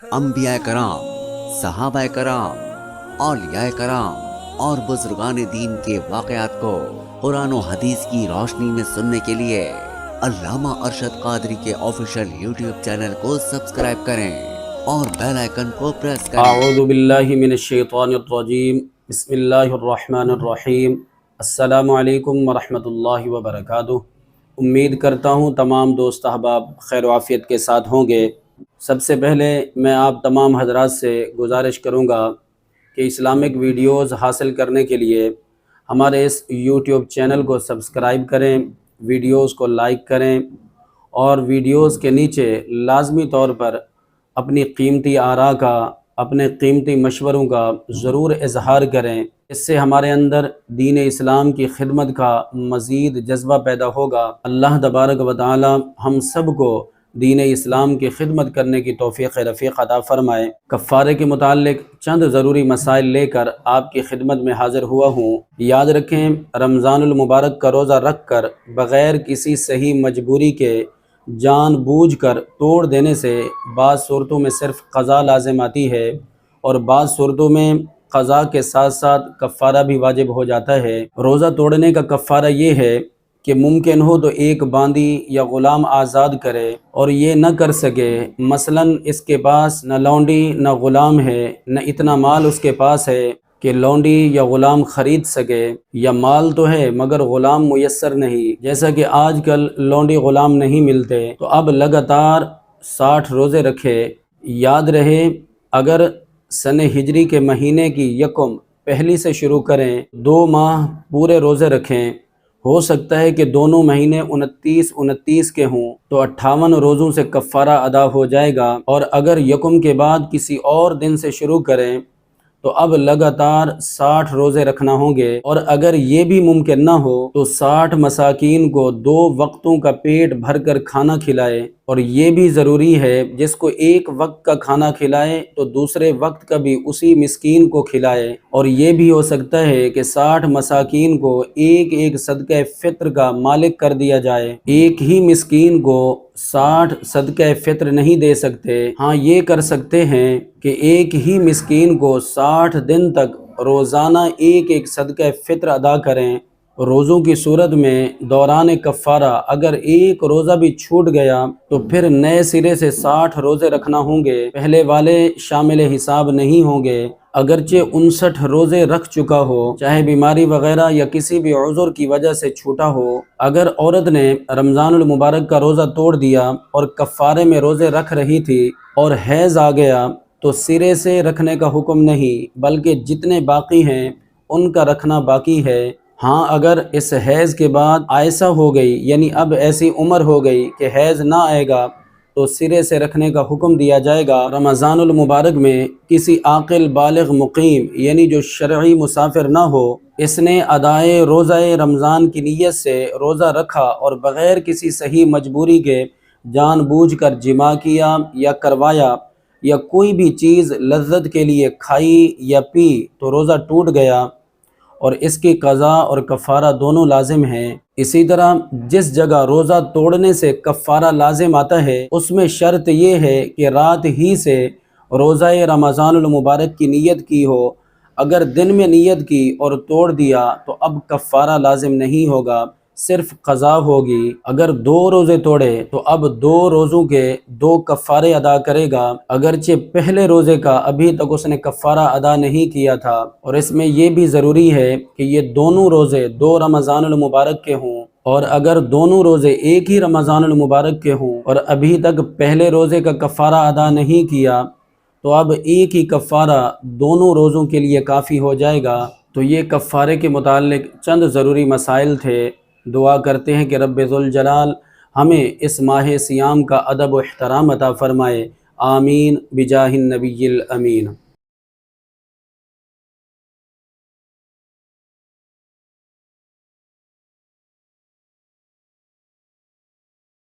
انبیاء کرام، صحابہ کرام، اولیاء کرام اور بزرگان دین کے واقعات کو قرآن و حدیث کی روشنی میں سننے کے لیے علامہ ارشد قادری کے آفیشیل یوٹیوب چینل کو سبسکرائب کریں اور بیل آئیکن کو پریس کریں۔ اعوذ باللہ من الشیطان الرجیم، بسم اللہ الرحمن الرحیم۔ السلام علیکم ورحمۃ اللہ وبرکاتہ۔ امید کرتا ہوں تمام دوست احباب خیر و عافیت کے ساتھ ہوں گے۔ سب سے پہلے میں آپ تمام حضرات سے گزارش کروں گا کہ اسلامک ویڈیوز حاصل کرنے کے لیے ہمارے اس یوٹیوب چینل کو سبسکرائب کریں، ویڈیوز کو لائک کریں اور ویڈیوز کے نیچے لازمی طور پر اپنی قیمتی آراء کا، اپنے قیمتی مشوروں کا ضرور اظہار کریں۔ اس سے ہمارے اندر دین اسلام کی خدمت کا مزید جذبہ پیدا ہوگا۔ اللہ تبارک و تعالی ہم سب کو دین اسلام کی خدمت کرنے کی توفیق رفیق عطا فرمائے۔ کفارے کے متعلق چند ضروری مسائل لے کر آپ کی خدمت میں حاضر ہوا ہوں۔ یاد رکھیں، رمضان المبارک کا روزہ رکھ کر بغیر کسی صحیح مجبوری کے جان بوجھ کر توڑ دینے سے بعض صورتوں میں صرف قضا لازم آتی ہے اور بعض صورتوں میں قضا کے ساتھ ساتھ کفارہ بھی واجب ہو جاتا ہے۔ روزہ توڑنے کا کفارہ یہ ہے کہ ممکن ہو تو ایک باندی یا غلام آزاد کرے، اور یہ نہ کر سکے، مثلاً اس کے پاس نہ لونڈی نہ غلام ہے، نہ اتنا مال اس کے پاس ہے کہ لونڈی یا غلام خرید سکے، یا مال تو ہے مگر غلام میسر نہیں، جیسا کہ آج کل لونڈی غلام نہیں ملتے، تو اب لگاتار 60 روزے رکھے۔ یاد رہے، اگر سن ہجری کے مہینے کی یکم پہلی سے شروع کریں، 2 ماہ پورے روزے رکھیں، ہو سکتا ہے کہ دونوں مہینے 29 کے ہوں تو 58 روزوں سے کفارہ ادا ہو جائے گا، اور اگر یکم کے بعد کسی اور دن سے شروع کریں تو اب لگاتار 60 روزے رکھنا ہوں گے، اور اگر یہ بھی ممکن نہ ہو تو 60 مساکین کو 2 وقتوں کا پیٹ بھر کر کھانا کھلائے، اور یہ بھی ضروری ہے جس کو ایک وقت کا کھانا کھلائے تو دوسرے وقت کا بھی اسی مسکین کو کھلائے، اور یہ بھی ہو سکتا ہے کہ 60 مساکین کو ایک صدقہ فطر کا مالک کر دیا جائے۔ ایک ہی مسکین کو 60 صدقہ فطر نہیں دے سکتے، ہاں یہ کر سکتے ہیں کہ ایک ہی مسکین کو 60 دن تک روزانہ ایک صدقہ فطر ادا کریں۔ روزوں کی صورت میں دوران کفارہ اگر ایک روزہ بھی چھوٹ گیا تو پھر نئے سرے سے 60 روزے رکھنا ہوں گے، پہلے والے شامل حساب نہیں ہوں گے۔ اگرچہ 59 روزے رکھ چکا ہو، چاہے بیماری وغیرہ یا کسی بھی عذر کی وجہ سے چھوٹا ہو، اگر عورت نے رمضان المبارک کا روزہ توڑ دیا اور کفارے میں روزے رکھ رہی تھی اور حیض آ گیا تو سرے سے رکھنے کا حکم نہیں، بلکہ جتنے باقی ہیں ان کا رکھنا باقی ہے۔ ہاں اگر اس حیض کے بعد آئسہ ہو گئی، یعنی اب ایسی عمر ہو گئی کہ حیض نہ آئے گا تو سرے سے رکھنے کا حکم دیا جائے گا۔ رمضان المبارک میں کسی عاقل بالغ مقیم، یعنی جو شرعی مسافر نہ ہو، اس نے ادائے روزہ رمضان کی نیت سے روزہ رکھا اور بغیر کسی صحیح مجبوری کے جان بوجھ کر جماع کیا یا کروایا یا کوئی بھی چیز لذت کے لیے کھائی یا پی تو روزہ ٹوٹ گیا، اور اس کی قضا اور کفارہ دونوں لازم ہیں۔ اسی طرح جس جگہ روزہ توڑنے سے کفارہ لازم آتا ہے اس میں شرط یہ ہے کہ رات ہی سے روزہ رمضان المبارک کی نیت کی ہو۔ اگر دن میں نیت کی اور توڑ دیا تو اب کفارہ لازم نہیں ہوگا، صرف قضا ہوگی۔ اگر 2 روزے توڑے تو اب 2 روزوں کے 2 کفارے ادا کرے گا، اگرچہ پہلے روزے کا ابھی تک اس نے کفارہ ادا نہیں کیا تھا۔ اور اس میں یہ بھی ضروری ہے کہ یہ دونوں روزے 2 رمضان المبارک کے ہوں، اور اگر دونوں روزے ایک ہی رمضان المبارک کے ہوں اور ابھی تک پہلے روزے کا کفارہ ادا نہیں کیا تو اب ایک ہی کفارہ دونوں روزوں کے لیے کافی ہو جائے گا۔ تو یہ کفارے کے متعلق چند ضروری مسائل تھے۔ دعا کرتے ہیں کہ رب ذوالجلال ہمیں اس ماہ صیام کا ادب و احترام عطا فرمائے، آمین بجاہ النبی الامین۔